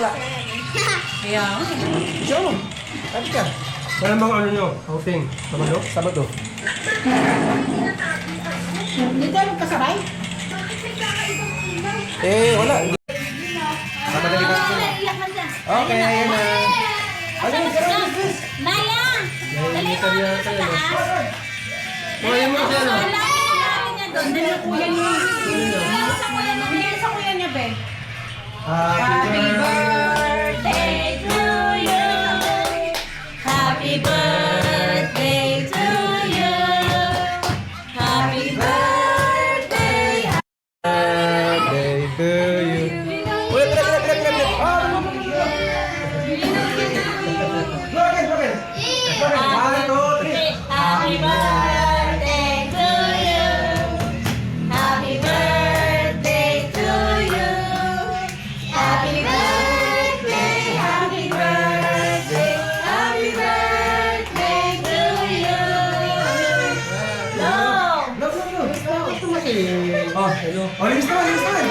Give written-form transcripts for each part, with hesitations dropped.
wala. Kaya, Siya mo. Sabi ka. Wala bang ano nyo? Outing? Sabado? Sabado. hindi tayo magkasabay. Wala. Mamadali ka. Okay, ayan na. Ano yung sarap? Naya! Dali mo ako sa taas. Kuya mo siya no? Wala niya doon. Dali Sa kuya niya. Sa kuya niya. Dali sa kuya niya, be. Happy birthday to you. Happy birthday to you. Happy birthday. birthday to you. Ulit. One, two, three. Happy birthday to you. Happy birthday to you. Happy birthday, happy birthday, happy birthday to you. No. Oh, hello. Oh, linis naman.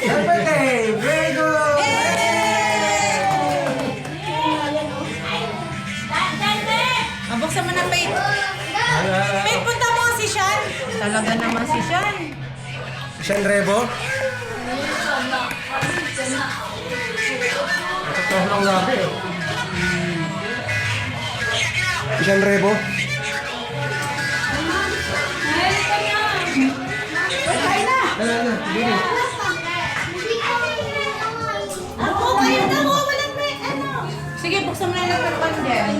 Happy birthday! Very good! Buksan mo na, Faith. Faith, punta mo si Sean. Talaga naman si Sean. Sean Rebo? Nakatawa lang labi eh. Sean Rebo? Ako, kayo na mo, walang may ano. Sige, buksan mo na yung pagpan dyan.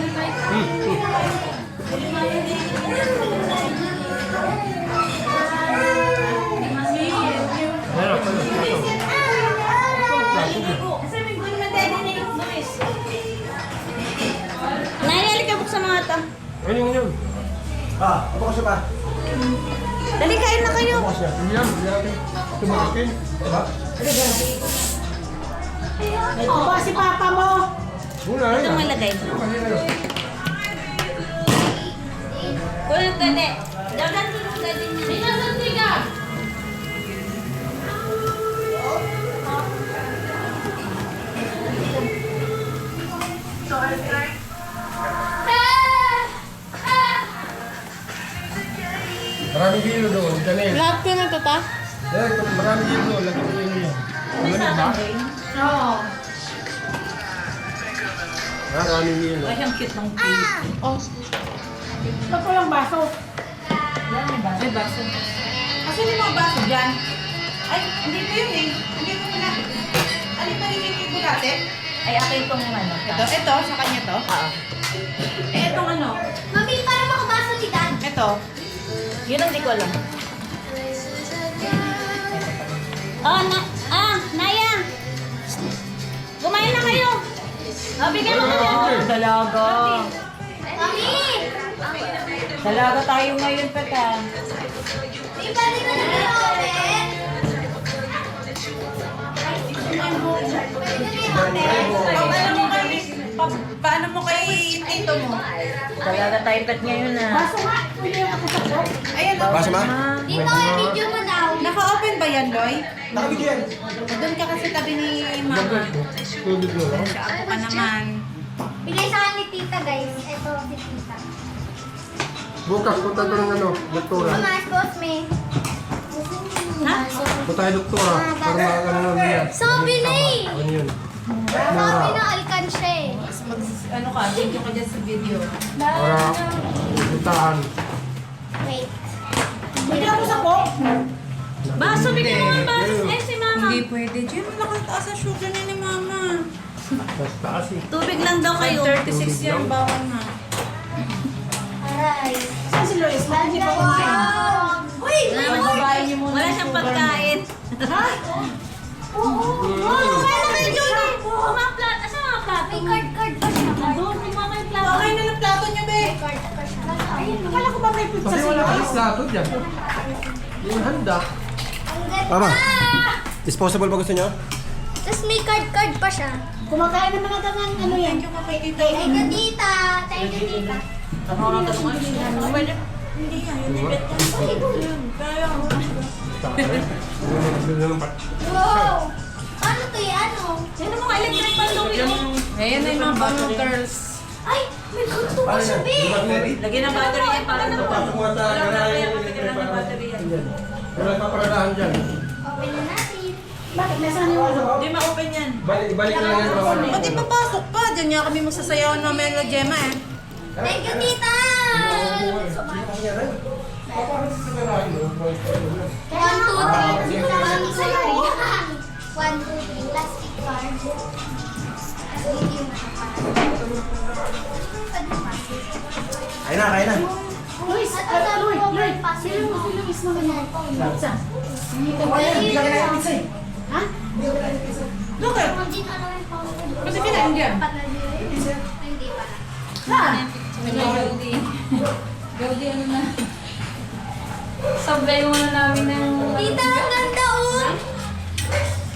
Nayali ka buksan mga ito. Ano yun? Apa ka siya pa? Dali, kain na kayo. Hindi yan. Tumakin. Ito ba si Papa mo? Muna Ito yan. malagay. Kulit ka, de. Dagan tulong ka din niya. Inasan ka. Maraming kilo doon. Dali. Lahat ko na ito, ta? Maraming kilo doon. Lagi ko yun yan. Malamig ba? Oo. Maraming kilo. Ay, ang cute ng cake. Oh. Ba't walang baso? May baso. Asan yung mga baso dyan? Ay, hindi ko yun eh. Hindi ko na. Alin pa rin yung bulate? Ay, akin itong ano. Ito, sa kanya to? Oo. Eh, itong ano? Mami, para makabaso si Dad. Ito. Yun ang di ko alam. Oh, Naya. Kumain na kayo. Oh, bigyan mo kami. Dalaga. Mami! Dalaga tayo ngayon, Peta. Iba din na nag-i-open. Paano mo kay paano mo kay tito mo? Dalaga tayo, Pet, ngayon na. Baso nga. Ayan o. Basa ma? Dito, i-video mo daw. Naka-open ba yan, Loy? Nakabigyan yan. Doon ka kasi tabi ni Mama. Tubig mo lang. Sa ako ka naman. Bigay sa akin ni Tita, guys. Ito si Tita. Bukas, punta ko ng ano, doktora. Mama, excuse me. Ha? Punta tayo doktora. Para makakano na yan. Sabi na eh. Ano yun? Sabi na alkansya eh. Ano ka? Video ka dyan sa video. Para puntaan. Wait. Bigyan mo sa po. Baso, bigyan mo ng baso. Eh, si Mama. Hindi pwede. Diyan, malakas taas ang sugar ni Mama. Tapos taas eh. Tubig lang daw kayo. 36 yan, bawal na. Aray. Saan si Lois? Hindi pa kumain. Uy! Babae niyo muna. Wala siyang pagkain. Ha? Oo. Kaya na kayo, Judy. Mga plat. Asa mga plato? May card pa siya. Doon, may mga plato. Okay na ng plato niyo, be. Card pa siya. Ayun. Akala ko ba may pizza Kasi wala sila? kang plato dyan. Yung handa. Ang ganda. Tama. Disposable ba gusto nyo? Tapos may card pa siya. Kumakain naman natin ng ano yan. kay Tito. Thank you, tita. Thank you, tita. Hindi yan, yung ibet yan. Kaya mo. Wow! Ano to yan? Ano? Yan ang mga electric pan daw yun. Ayan na yung mga bagong girls. Ay, may gusto ko Paano siya, yan? babe. Battery? Lagyan ng battery yan para ito. Pasok mo ata. Wala na kaya matigilan ng battery yan. Wala paparadahan dyan. Open na natin. Bakit? Nasaan yung ulo? Hindi ma-open yan. Ibalik na lang yan. Ba't ipapasok pa? Diyan nga kami magsasayawan ng Mela Gemma eh. Thank you, tita. One, two, three. One, two, three. Plastic card. Dito yung Kain na, kain na. Luis, Luis, Luis, Pizza. Hindi ka kinain pizza eh. Bakit? Kasi kinain dyan. Hindi pa. Saan? Gaudi ano na. Sablay muna namin ng... Tita, ang ganda oh!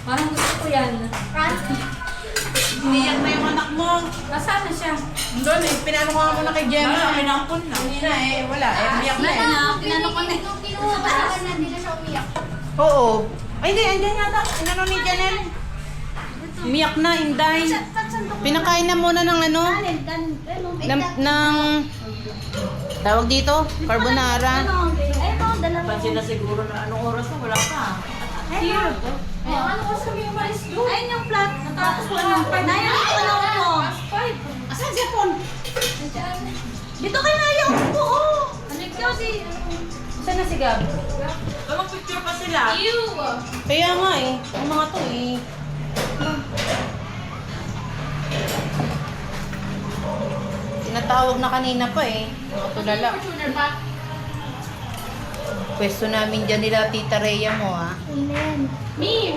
Parang gusto ko yan. Iniyak na yung anak mo. Nasaan na siya? Doon eh, pinano ko nga muna kay Gemma. Pinampun na. Hindi na eh, wala eh. Umiyak na eh. Pinano ko na. Kinuha ka naman na, hindi na siya umiyak. Oo. Ay, hindi, andyan yata. Inano ni Janel. Umiyak na, Inday. Pinakain na muna ng ano? ng tawag dito, carbonara. Pansin na siguro na anong oras na wala pa. Here. Ano ko sabi yung malis doon? Ayun yung plat. Natapos ko lang. Naya, ano mo? Asan siya pon? Dito kay Naya po. Ano ikaw si... Saan na si Gab? Mag-picture pa sila. You. Kaya nga eh, ang mga to eh. Tinatawag na kanina pa eh. Mga tulala. Pwesto namin dyan nila Tita Rhea mo ha. Me.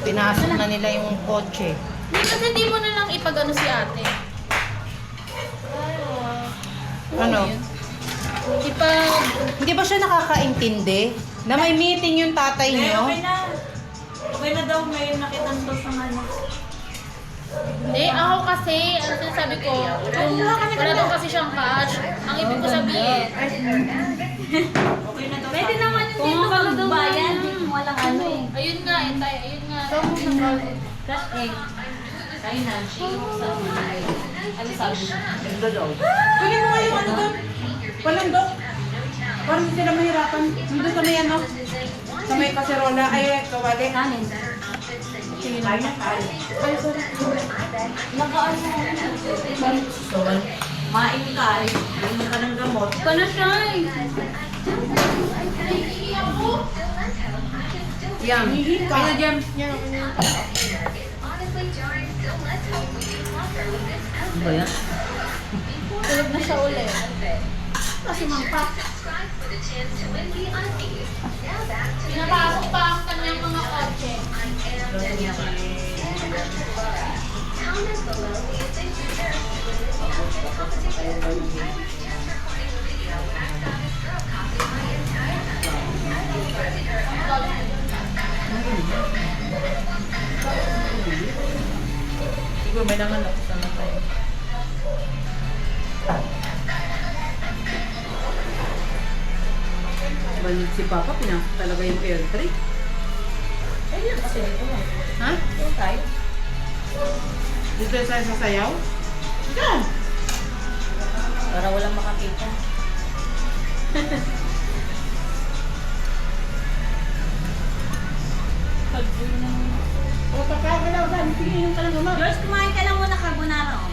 Pinasok na nila yung kotse. Di ba hindi mo na lang ipagano si ate? Ano? Ipag... Hindi ba siya nakakaintindi? Na may meeting yung tatay niyo? Okay na. Okay na daw ngayon nakita daw sa ano. Hindi, ako kasi, ano sinasabi ko, kung wala daw kasi siyang cash, ang ibig ko sabihin, Okay na daw. pwede naman yung dito magbayan. Walang ano eh. Ayun nga, tay, ayun nga. Cash egg. Kainan. Ano sabi mo? Ganda daw. Kunin mo nga yung ano doon. Walang dok. Parang hindi sila mahirapan. Nandun sa may ano. Sa may kaserola. Ay, kawali. Kanin. Kaya na tayo. Main ka eh. Bumili ka ng gamot. Ikaw na siya eh. Yan. Kaya dyan. Ano ba yan? Tulog na siya ulit. Kasi mangpak. Pinapasok pa ang kanyang mga kotse. Siguro may nanganak sa matay. Balik si Papa, pinasok talaga yung airtray. Ay, yan kasi dito. Ha? Ito tayo. Dito sa sasayaw? Yan. Para walang makakita. O, kakagalaw saan? Tingin ka lang naman. George, kumain ka lang muna carbonara oh.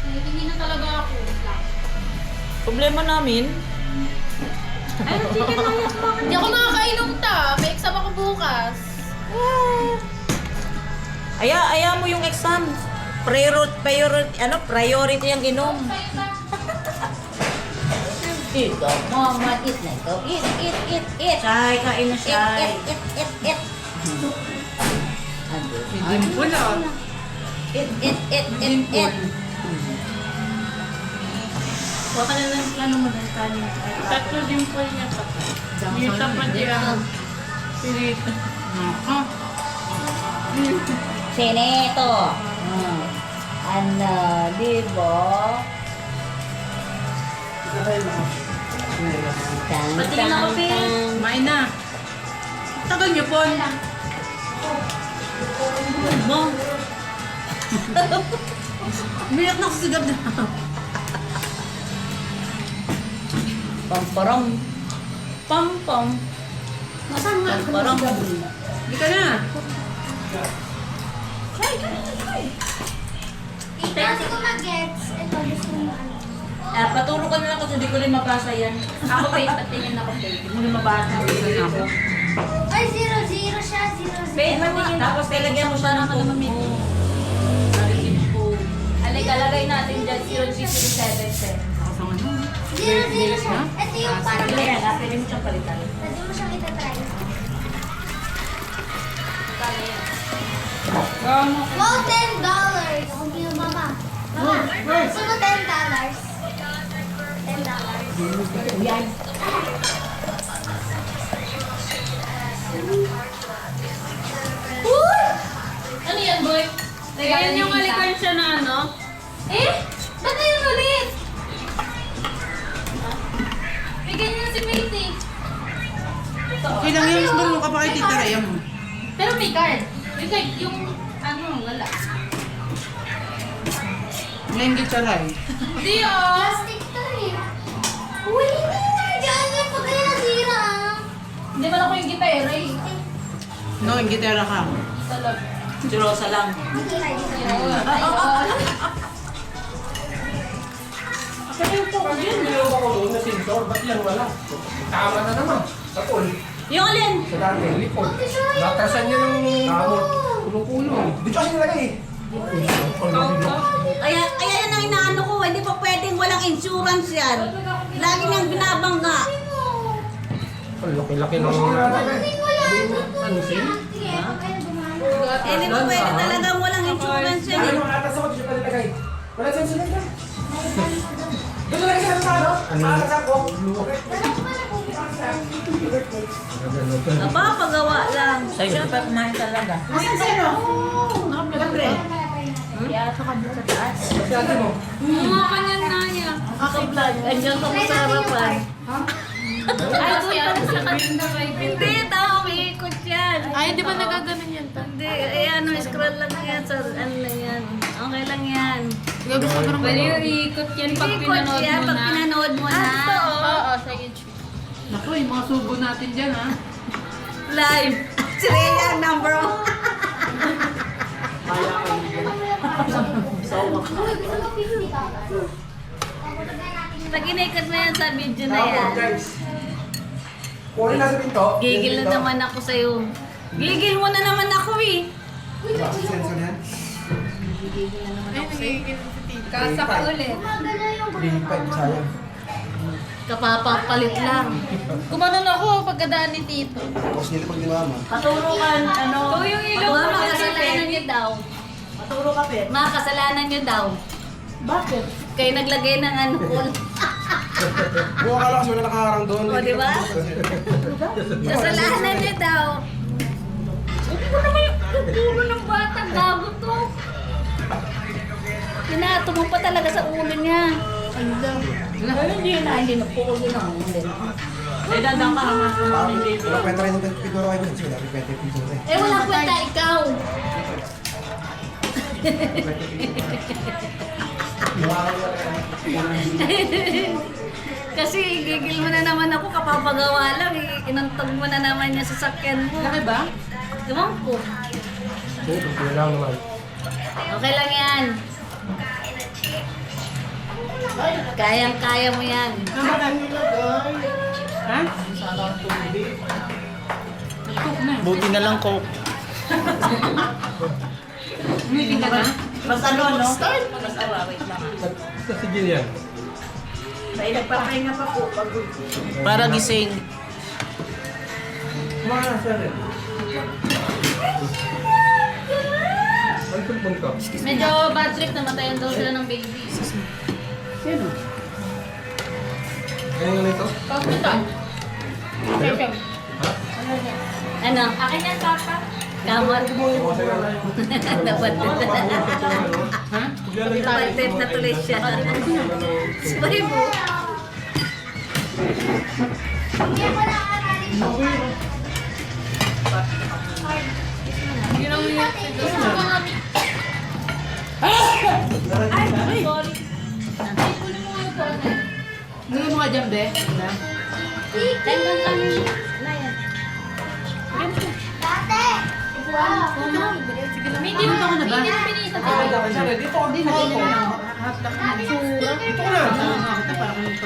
Hindi na talaga ako. Problema namin. Ay, chicken na yan. Hindi ako makakainom ta. May exam ako bukas. Aya mo yung exam. Priority ang inom. Ito. Mama, eat na ito. Eat. Shy, kain na shy. Eat. Si Dimple ah. Eat. Huwag ka na lang plano mo ng kanin. Tatlo Dimple niya pa. Yung tapat niya. Pirito. Naka. Sineto. Ano, di ba? Tang, Patingin ako, Pi. Kumain na. Tagal niyo po. Mo. Umiyak na ako sa gab na. Pam-param. Pam-pam. Nasaan nga? Parang- Hindi ka na. Tita, kasi ko mag-gets. Ito, gusto mo ano. Paturo ka na lang kasi hindi ko rin mabasa yan. Ako, Faith, patingin ako, Faith. Hindi mo rin mabasa. Ay, 0-0 siya. 0-0. Faith, patingin. Tapos talagyan mo siya ng pumo. Narinig po. Alay, natin dyan, 0307. 0-0 siya. Ito yung parang... Pili yan, pili mo siyang palitan. Pwede mo siyang itatry. Wow, $10. Kung pino mama. Mama, gusto mo $10? $10. Yan. Ano yan, boy? Yan yung alikan siya na ano? Eh? Ba't na yun ulit? Bigyan niyo si Matey. Okay lang yun. Marunong ka pa kay Tita Raya mo. Pero may card. May card yung ano, wala. Ngayon kita Ray. Hindi oh. Plastic to eh. Uy, hindi na dyan yan. Pag kayo nasira ah. Hindi man ako yung gitara eh. No, yung gitara ka. Talaga. Si Rosa lang. Niloko ko doon na sensor, ba't yan wala? Tama na naman. Sa pool. Yung alin? Sa dati, likod. Natasan niya ng kamot. Kulong-kulong. Dito kasi nilagay eh. Kaya yan ang inaano ko, hindi pa pwedeng walang insurance yan. Lagi niyang binabangga. Ang laki-laki ng... Ano sin? Eh, hindi pa pwede talagang walang insurance yan eh. Ano ang atas ako, dito pa nilagay. Wala sensor na yan. Dito lagi sa ano? Sa atas ako. Napapagawa lang. Siya pa kumain talaga. Asan sa'yo? Siyempre. Kasi ate mo. Mga kanyan na niya. Naka-vlog. Andiyan ka sa harapan. Ay, kuya, sa kanina kay Hindi, tao, may ikot yan. Ay, di ba nagaganon yan ta? Hindi, eh ano, scroll lang yan. Sa, ano lang yan. Okay lang yan. Pwede yung ikot yan pag Ikot pinanood yan mo pag na. pinanood mo na. Oo, sa YouTube. Naku, yung mga subo natin dyan ha. Live. Si Rhea, number 1. Pag inikat mo yan sa video na yan, Guys. Kunin na sa pinto. gigil na naman ako sa'yo. Gigil mo na naman ako eh. Sensor yan. Kasa ka ulit. Magana yung 3.5 sayang. Kapapapalit lang. Kumanon ako pagkadaan ni Tito. Tapos nilipag ni mama. Paturukan, ano. Oo, yung ilaw Mga ko, kasalanan niyo daw. Paturo ka, Pet. Mga kasalanan niyo daw. Bakit? Kayo naglagay ng ano. Buwa ka lang kasi wala nakaharang doon. O, di ba? Kasalanan niyo daw. Huwag mo naman yung ulo ng bata. Gago to. Pinato mo pa talaga sa ulo niya. Hindi na po. Hindi na. Eh, dadang ka naman. Wala kwenta rin yung pintura kayo. Kasi wala kwenta yung pintura eh. Eh, wala kwenta ikaw. Kasi gigil mo na naman ako, kapapagawa lang. Inantog mo na naman yung sasakyan mo. Laki ba? Ewan ko. Kaya lang naman. Okay lang yan. Kayang-kaya mo yan. Ha? Cook na. Buti na lang Coke. Umitin ka na? Mas ano, no? Mas wait lang. Sige yan. Dahil nagpapahinga pa po. Pagod. Para gising. Kumain na siya rin. Ay, tulpon ka. Medyo bad trip, namatayan daw sila ng baby. Sino? Kaya nga nito? Hospital. Sa'yo? Ha? Ano? Akin yan, Papa. Kamot. Dapat. Ha? Dapat na tuloy siya. Spray mo. Hindi naman yun. Gusto ko nga. Hindi mo nga dyan, be. May hindi mo na ba? May hindi mo pinisa sa Dito ako din. Dito ko na. Dito ko na.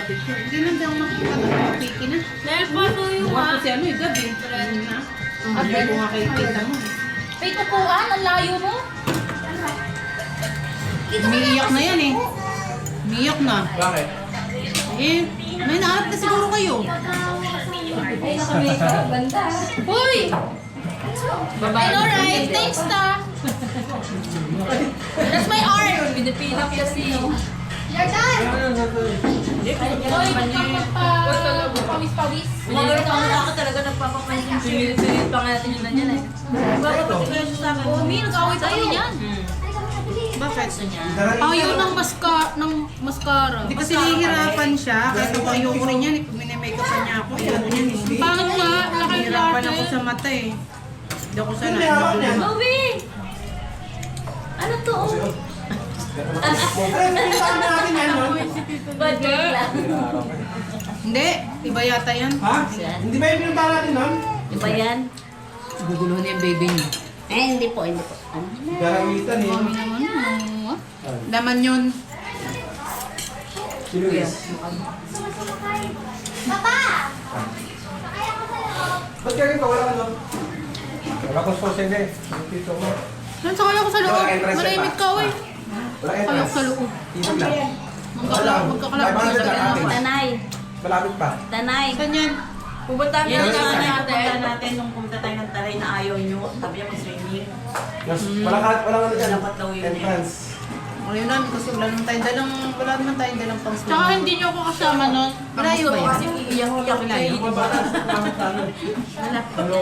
Hindi lang daw makikita ng piki na. Dahil pa po yung Mga kasi ano, yung gabi. Hindi ko nga kakikita mo. May tukuan, ang layo mo. Umiiyak na yan eh. Umiiyak na. Bakit? Eh, may naharap na siguro kayo. Uy! I know right? Thanks ta. That's my art. Pinipilap kasi. Uy, pawis-pawis. Mga ako talaga nagpapapansin. Sinilid pa nga natin yun na yan eh. Bakit pati kayo sa akin? Umi, nag-away tayo yan. Bakit? Ayaw ng mascara. Hindi kasi nahihirapan siya. Kahit ako ayoko rin yan. Pag minimakeupan niya ako, ayoko yan eh. Pangit nga, laki yung Nahihirapan ako latte. sa mata eh. Hindi ako Hindi ako sanay. niyan. Bowie! Ano to? Ay, nakita natin yan, no? Bad trip lang. Hindi, iba yata yan. Ha? Hindi ba yung pinunta natin, no? Iba yan? Guguluhan niya yung baby niya. Eh, hindi po, hindi po. Garamitan eh. Mami naman, laman yun. Sino yan? Ba't kaya ito? Wala ka, no? Wala kong sosay na eh. Dito mo. Yan, sakay ako sa loob. Wala, entrance Malimit pa. ka, uy. Wala ka Sakay ako sa loob. Ibig lang. Magkakalap. 500 lang atin. Tanay. Malapit pa. Tanay. Saan yan? Pupunta Yan natin ang natin. tanay. Pupunta natin nung pumunta tayo ng talay na ayaw nyo. Sabi niya mag-swimming. Wala ka, wala ka na dyan. Dapat daw yun eh. Entrance. Ayun namin kasi wala naman tayong dalang pang Tsaka hindi niyo ako kasama nun. Malayo ba yan? Kasi iiyak-iyak kayo. Yung bata sa pamit namin. Ano?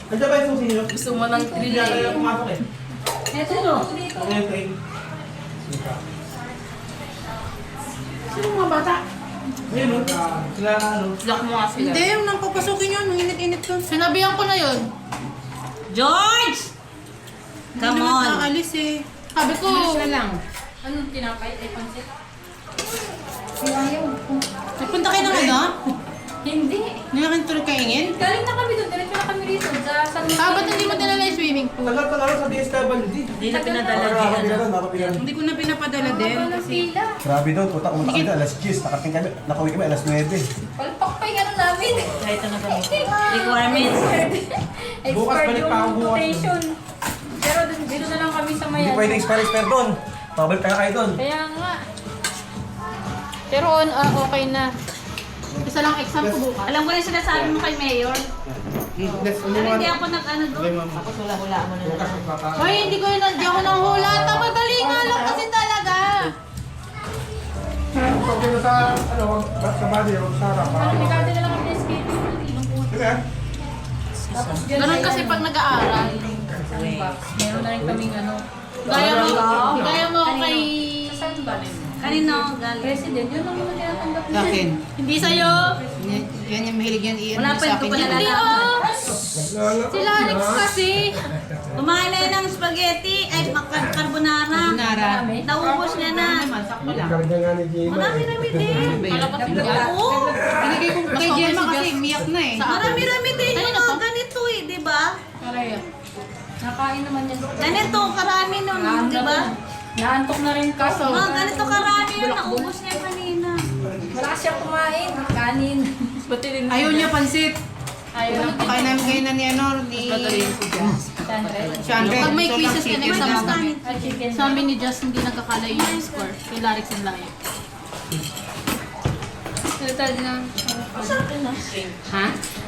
Nandiyan ba yung susi nyo? Gusto mo ng Hindi na kayo pumasok eh. Eto no. Ano yung train? Sino mga bata? Ayun, no? Sila, ano? Lock mo nga sila. Hindi, yung nang papasukin yun, ang init-init ko. Sinabihan ko na yun. George! Hindi Come naman on. nakaalis eh. Sabi ko, lang. anong tinapay? Ay, pansit. Nagpunta kayo ng ano? Hindi. Nilakan tuloy kaingin? Galing na kami doon. Diretso na kami rito. Sa San Ba't hindi mo dinala yung swimming pool? Tagal sa DSWD. Hindi na pinadala din. Hindi ko na pinapadala din kasi pila. Grabe doon, putak utak kami alas 10, nakating kami, nakauwi kami alas 9. Palpak pa yung ano namin. Kahit ano kami. Requirements. Bukas balik pa ako bukas. Transportation. Pero dito na lang kami sa Hindi Mayan. pwede expire doon. Pabalik tayo kayo doon. Kaya nga. Pero okay na. Isa lang exam ko bukas. Alam ko rin sinasabi mo kay Mayor. Pero hindi ako nag-ano doon. Tapos hula-hula mo na lang. Hoy, hindi ko yun. Hindi ako nang hula. Madali nga lang kasi talaga. Pag yun sa, ano, sa body, o sa harap. Dati na lang kami schedule. Sige ah. Ganun kasi pag nag-aaral. Meron na rin kaming ano. Gaya mo kay... Kanino galing? President, yun lang yung tinatanggap niya. Akin. Hindi sa'yo. Yan yung mahilig yan i-ano Wala pa sa yung akin. ko Yan. pala Hindi nalaman. Sila Alex kasi. Kumain na yan ng spaghetti, ay carbonara. Carbonara. Naubos niya na. Naman, sakto lang. Karga nga ni Gina. Marami-rami din. Oo. Binigay ko kay Gemma kasi umiyak na eh. Marami-rami din yung mga ganito eh, di ba? Karaya. Nakain naman yan. Ganito, karami nun, di ba? Naantok na rin kaso. Mga ganito karami yun, naubos niya kanina. Wala siya kumain. Kanin. Ayaw niya pansit. Ayaw lang. Kain namin kayo na ni ano, ni Chandre. Pag may So, quizzes ka chicken next lang. kami. Sabi ni Just, hindi nagkakalayo yung score. Kay Larix and Layo. Total na. Ha?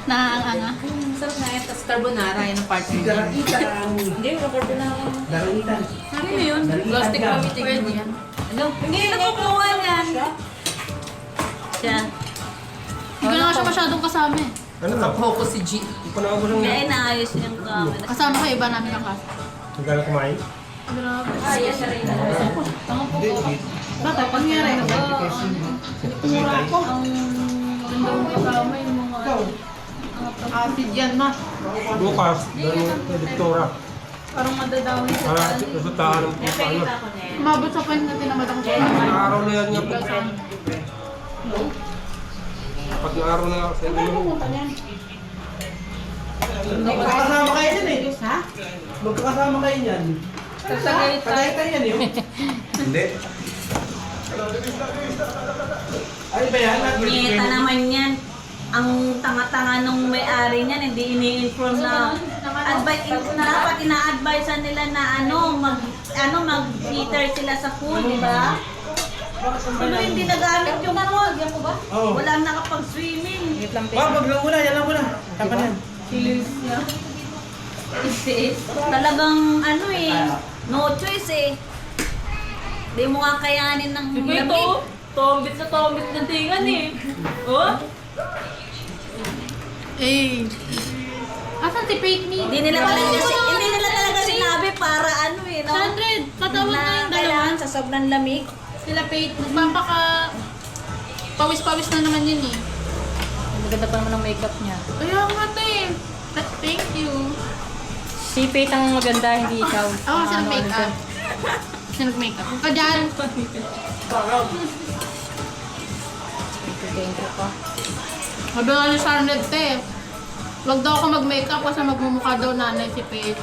Naanganga. Sarap na yan. Tapos carbonara, yan ang partner niya. Hindi, record na ako. Daranitan. Ano yun? Plastic pa pwede yan. Ano? Hindi, nakukuha yan. Siya. Hindi na nga siya masyadong kasama eh. Ano na? Nakapokus si G. Panawag mo lang Kaya inaayos niya yung camera. Kasama kayo ba namin ang klase? Ang gano'n kumain? Grabe. Ah, yes, siya rin. Bakit? Pag nangyari na ba? Tumura ko. Ang gandang kasama yung mga acid yan, ma. Bukas, gano'n kay Victoria. Parang madadawin sa Para taal. resultahan ng pusa. Ano? Umabot sa point na tinamad ako sa Araw na yan nga po. Pag na araw na sa inyo. Magkakasama kayo dyan eh. Ha? Magkakasama kayo dyan. Tagaytay yan eh. Hindi. Ano ba yan? Nieta naman yan. Ang tanga-tanga nung may-ari niyan, hindi ini-inform na dapat ina-advise nila na mag-heater sila sa pool, di ba? Ano hindi nagamit yung pool? Oo. Walang nakapag-swimming. Wag lang muna, yan lang muna. Kapan yan. Talagang no choice eh. Di mo kakayanin ng lamig. Tombit na tombit na tingan eh. Oh? Eh. Asan si Pate Me? Hindi nila talaga sinabi para no? 100. Patawag na yung dalawa. Kailangan sa sobrang lamig. Sila Pate. Magpapaka... Pawis-pawis na naman yun eh. Maganda pa naman ang makeup niya. Kaya nga te. Thank you. Si Pate ang maganda, hindi ikaw. Ako kasi nag-makeup. Kasi nag-makeup. Ka dyan. Thank you pa. Sabi nga ni Sarnet te. Wag daw ako mag-makeup kasi magmumukha daw nanay si Pate.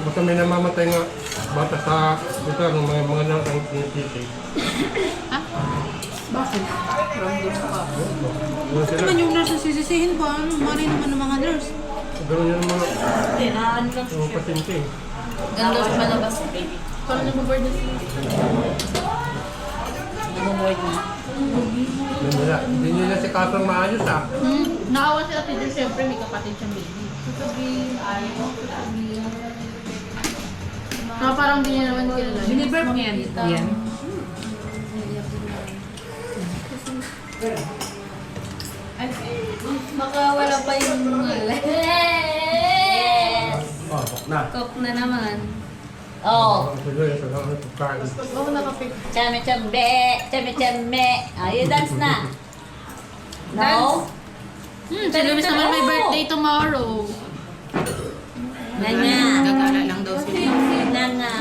Basta may namamatay nga bata sa lugar ng mga nang tinititi. Ha? Bakit? Yun sila. Naman yung nurse ang sisisihin ko. Ano? Mali naman ng mga nurse. Ganun yun mga Tinaan lang. pasyente. Ganda sa palabas. Parang nag-board na sila. Nag-board na. Hindi nila si Katang maayos ah. Naawa si Ate Del, syempre may kapatid siyang baby. Parang di niya naman kilala. Binibirth niya yan. Baka wala pa yung Yes! Oh, na. cook na naman. Oh. Sige, sa lang ang pagkain. Oo, nakapik. Chame-chame. Chame-chame. Ah, you dance na. No? Si Luis naman may birthday tomorrow. Nanga. Gagala lang daw sila. Nanga.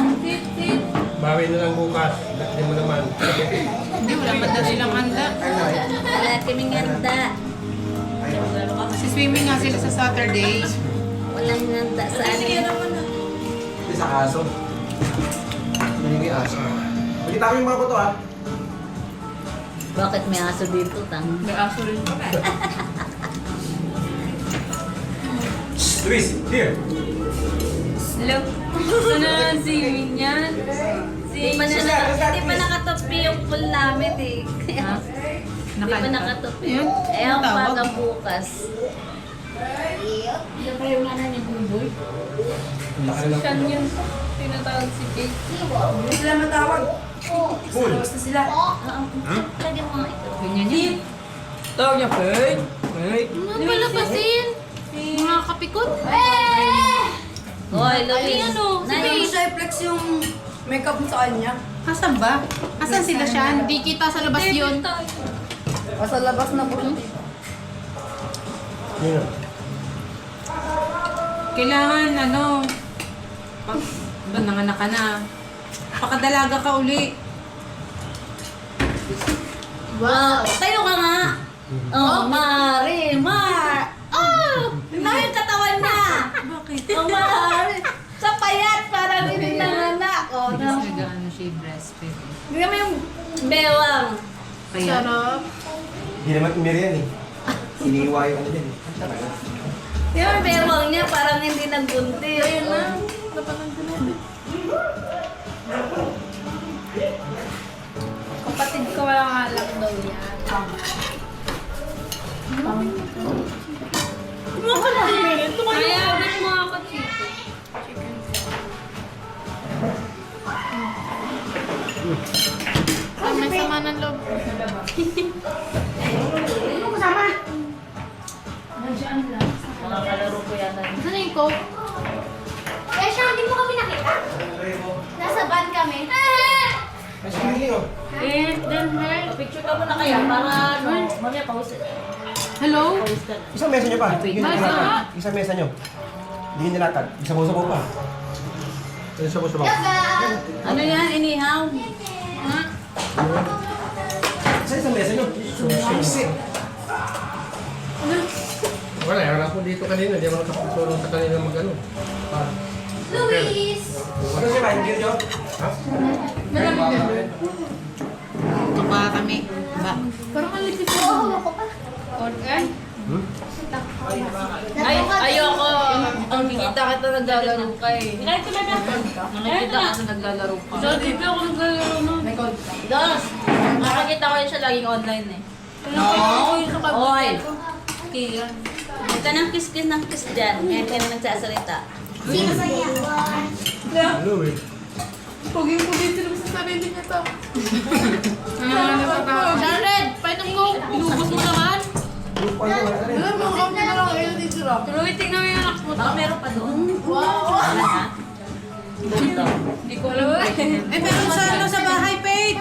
Bawi na lang bukas. Hindi mo naman. Hindi, wala pa daw silang handa. Wala kaming ganda. Si swimming nga sila sa Saturday. Walang ganda sa akin. Hindi sa aso. Hindi may aso. Pagkita ko yung mga buto ah. Bakit may aso dito, tang? May aso rin. Luis, here. Look, gusto na ang swimming yan. Hindi pa nakatopi yung pool namin eh. Kaya, hindi pa nakatopi. Yun? Eh, ang Tawag? bagang bukas. Yan pa yung nanay ni Buboy. Siyan yun. Tinatawag si Kate. Hindi sila matawag. Full. Basta sila. Lagyan mo nga ito. Ganyan yan. Tawag niya, Peg. Peg. Mga palabasin. Mga kapikot. Hoy, Luis. ano? Hindi mo siya i-flex yung makeup mo sa kanya. Asan ba? Asan sila siya? Hindi kita sa labas yun. Sa labas na po. Yun. Kailangan, pag nanganak ka na, pakadalaga ka uli. Wow. Tayo ka nga. Oh, Mari. Oh! Tingnan yung katawan na. Bakit? Oh, Mari. Sa payat, parang hindi nanganak. Oh, no. Nag-ano siya yung breastfeed. Bigyan mo yung bewang. Kaya, Sarap. Hindi naman umiri yan eh. Iniiwa yung ano yan eh. Yung bewang niya, parang hindi nagbuntis. Ayun na. Kapatid ko wala nga lang daw yan. Kaya agad mo ako dito. May sama ng loob. Mga kalaro ko yata. Ano yung coke? Eh, siya, hindi mo kami nakita. Nasa van kami. Ay, sige oh. Picture ka muna kaya para mamaya pause. Hello? Pause ka na. Isang mesa nyo pa. Hindi nyo Mesa? nilatag. Isang mesa nyo. Hindi nyo nilatag. Isabaw-sabaw pa. Ano sa kusa ba? Ano yan? Inihaw? Isang mesa nyo. Susi. Wala, wala ko dito kanina. Di ako nakapagtulong sa kanina mag-ano. Luis! Ano siya ba? Hindi nyo? Ha? kapa kami. Ba? Parang malipit Oo, ako pa. Ayoko. Ang kikita kita naglalaro ka eh. Kahit ko na nakikita ka sa naglalaro ka. Dito ako naglalaro nun. Dos! Nakakita ko yun siya laging online eh. Oy! Huwag ka ng kiss-kiss ng kiss dyan. Ngayon ka na nagsasalita. Sino sa iya? Ano eh? Puging-puging sila sa sarili niya to. Jared, painom mo. Inubos mo naman. Alam mo, kami na lang kayo dito lang. Tuloy, tingnan mo yung anak mo. Baka meron pa doon. Wow! Wala ha? Dito. Hindi ko alam. Eh, meron sa bahay, Peg.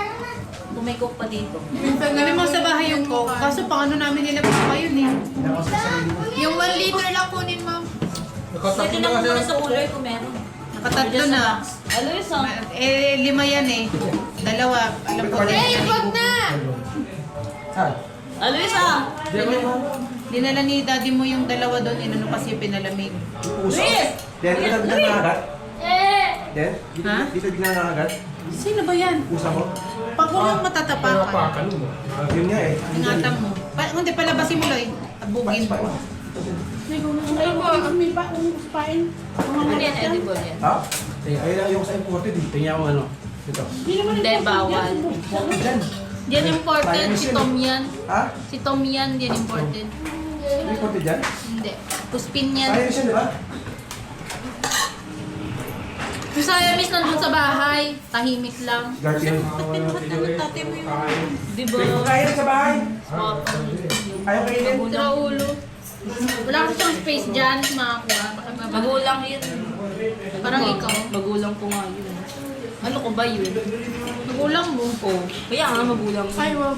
Tumikok pa dito. Galing mo sa bahay yung coke. Kaso pang ano namin nilabas pa yun eh. Nakawas sa sarili mo. Yung 1 liter lang kunin, ma'am. Nakatakot Pwede na na kasi. muna sa uloy kung meron. Nakatatlo na. Alo yun sa... Eh, 5 yan eh. 2. Alam ko din. Eh, wag na! Saan? Alo yun sa... Di ako yung Dinala ni daddy mo yung 2 doon. Inano kasi pinalamig. Puso. Luis! Den, dito bigla nakagat. Eh! Den, dito, Ha? dito bigla nakagat. Sino ba yan? Pusa mo. Pag walang matatapakan. pinapakan mo. Yun nga eh. Ingatan mo. Hindi, palabasin mo, Loy. Abugin mo. Ay, may pa, uspain. Ano yan, edible yan. Ha? Ayun lang yung sa imported eh. Tingnan mo ano. Ito. Hindi, bawal. Yan. Yan imported, si Tom yan. Ha? Si Tom yan, yan imported. Imported yan? Hindi. Puspin yan. Ayun siya, di ba? Yung Siamese nandun sa bahay, tahimik lang. Guardian. Di ba? Kaya sa bahay. Ayaw kainin. Sira ulo. Wala kasi siyang space dyan, makakuha. Magulang yun. Parang ikaw. Magulang ko nga yun. Ano ko ba yun? Magulang mo. Oo. Kaya nga magulang ko. Ay, wow.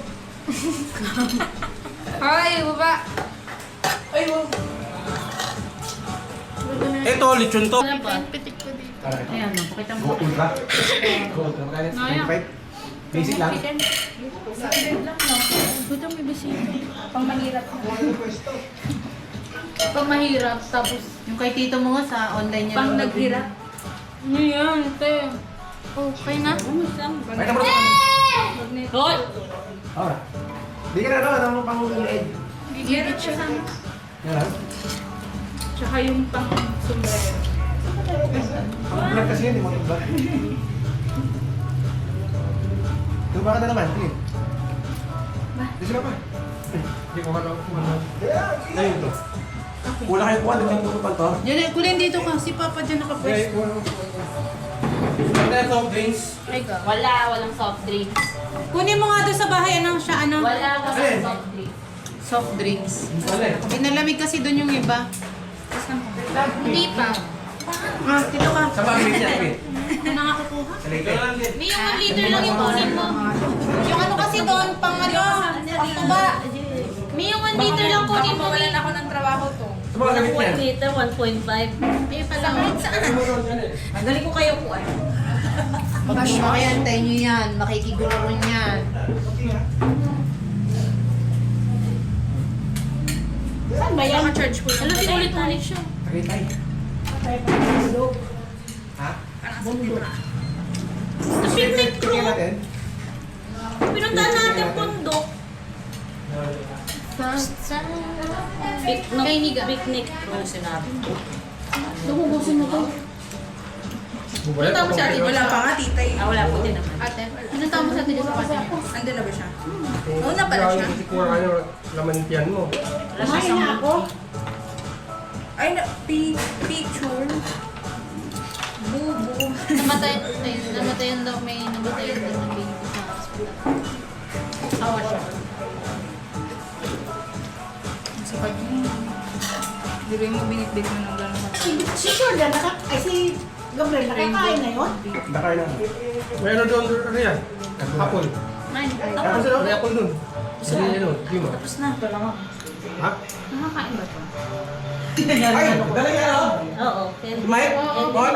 Ay, baba. Ay, wow. Ito, lechon to. Wala pa yung pitik ko dito. Ayan, pakita mo. Go ultra. Go ultra. Magkano? Naya. 25? Basic lang. Buto may bisita. Pang mahirap. Pag mahirap, tapos Yung kay tito mo nga sa online niya. pang naghirap. Ano yan, te? Okay na? May naman ako. Hoy! Ahora. Di ka na doon. Ano pang uliid? Gigit siya sa Yan. Tsaka yung pang sombrero. Ang vlog kasi yun. Di mo ba? Tuba ka na naman. Sige. Di sila pa. Hindi ko ano. Ayun to. Kulang kayo kuha. Di mo tutupan to. Yan, kulin dito ka. Si Papa dyan nakapwes. Ito, soft drinks. Wala, walang soft drinks. Kunin mo nga doon sa bahay. Ano siya, ano? Wala, walang soft drinks. Soft drinks. Wala eh. Pinalamig kasi doon yung iba. Hindi pa. Ah, dito ka. Sa mga minit yan. Ano nakakukuha? Sa late. May yung 1 liter lang yung kunin mo. Yung ano kasi doon, pang ano, pang tuba. May yung 1 liter lang kunin mo. Mawalan ako ng trabaho to. Sa mga gamit 1 yan. liter, 1.5. May pala. Tanggalin ko kayo po. Bash, makayantay nyo yan. Makikigulo rin yan. Saan ba yan? Charge ko. Alam, sinulit-ulit siya. Tagaytay. Ha? Picnic Tingnan crew. natin. Pinuntahan natin bundok. Kay Niga. Picnic crew sinabi. Lumubusin mo to. Punta mo sa atin. Wala pa nga, titay. Ah, wala po din naman. Ate, pinunta mo sa atin sa kasi. Andun na ba siya? Una pala siya. Hindi ko ano, laman yan mo. Wala siya Kumain na ako. Ay, picture. Bubu. Namatayan daw, may namatayan din ng baby sa hospital. Awa siya. Sipag mo. Di ba yung binitbit mo ng gano'n? Si Jordan, ay si Gabriel, nakakain na yun? Nakaya na. Meron doon, ano yan? Hapon. Nine. Tapos ano? May hapon doon. Hindi ano, di mo. Tapos na. Ito lang ako. Ha? Nakakain ba ito? Ay! Dala niya ano? Oo. Kaya Mike? Paul?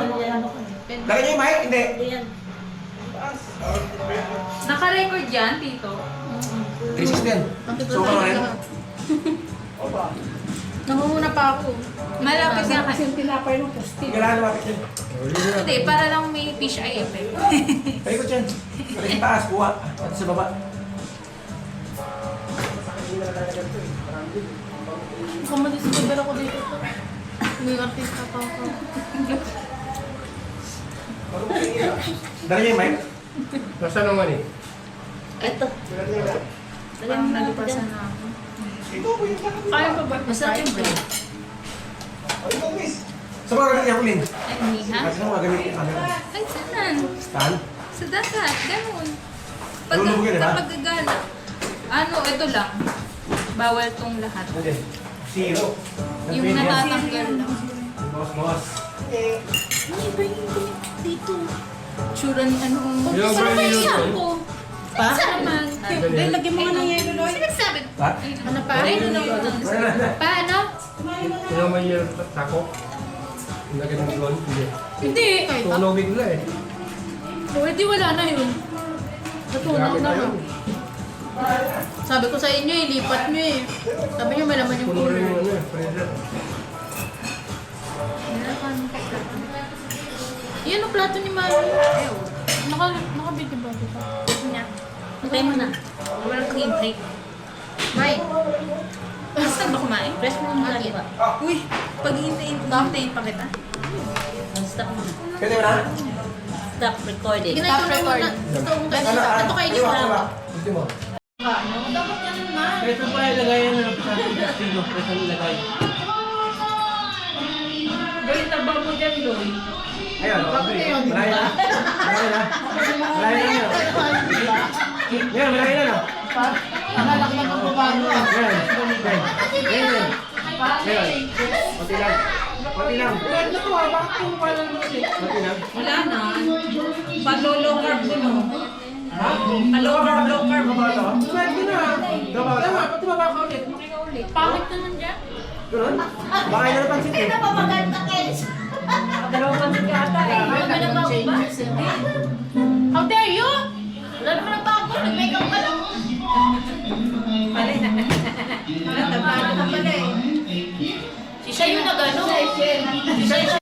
Dala niya yung mic? Hindi. Hindi yan. Naka-record yan, Tito? 316. So, ano rin? Nangunguna pa ako. Malapit nga Kasi yung tinapay ng posti. Kailangan lumapit yun. Hindi, para lang may fish eye effect. Paikot yan. Sa taas, kuha. At sa baba. Kung madiscover ako dito. May artista pa ako. Dala niya yung mic? Nasaan naman eh? Ito. Parang nalipasan na ako. Kaya pa ba? Masarap yung bread. Sa mga gamit niya ko, Lin. Ay, hindi ha? Kasi mga gamit niya kami. Ay, saan? Stand? Sa dagat. Ganun. Lulubugin, ha? Kapag gagana. Ano, ito lang. Bawal tong lahat. Hindi. Zero. Yung natatanggal lang. Boss. Ano ba yung dito? Tsura ni ano? Yung Sarap brand new kaya yun. ako. Pa? Sarap man. Dahil lagyan mo nga ng yelo, Loy. Sinagsabi. Ha? Ano pa? Paano? Yung naman yung tako. Yung lagyan ng doon. Hindi. Hindi. Tunogin nila eh. Pwede wala na yun. Natunaw Gamit na. na yun. Sabi ko sa inyo, ilipat nyo eh. Sabi nyo, malaman yung Puno rin puno. yung ano eh. Freezer. Yan ang plato ni Mami. Naka-video ba ito? Patay mo na. Walang cream cake. May. Saan ba kumain? Press mo yung lagi ba? Uy, pag-hintayin pa kita. Stop mo. Pwede mo na? Stop recording. Stop record. Ito kayo Iwa, lang. iwa. Gusto mo? Dapat ganun na. Ito pa ilagay yan na sa destino. Ito ilagay. Gawin tabang mo dyan, Loy. Ayun, malayo na. Malayo na. Malayo na yun. Yan, malayo na. Akala ko naman babago. Yan. Yan. Yan. Konti lang. Konti lang. Ano to ah? Bakit kung wala naman siya? Konti lang. Wala na. Palo-low carb din oh. Ha? Low carb, low carb. Pwede na. Gawa ka. Tama, pati baba ka ulit. Makinga ulit. Pangit naman dyan. Ganun? Baka yun na napansin eh. Dalawang pansit ka ata eh. How dare you? Wala naman ang bago. Nag-makeup ka lang. Pala na. Tablado ka pala eh. Si siya yung nag-ano. Si siya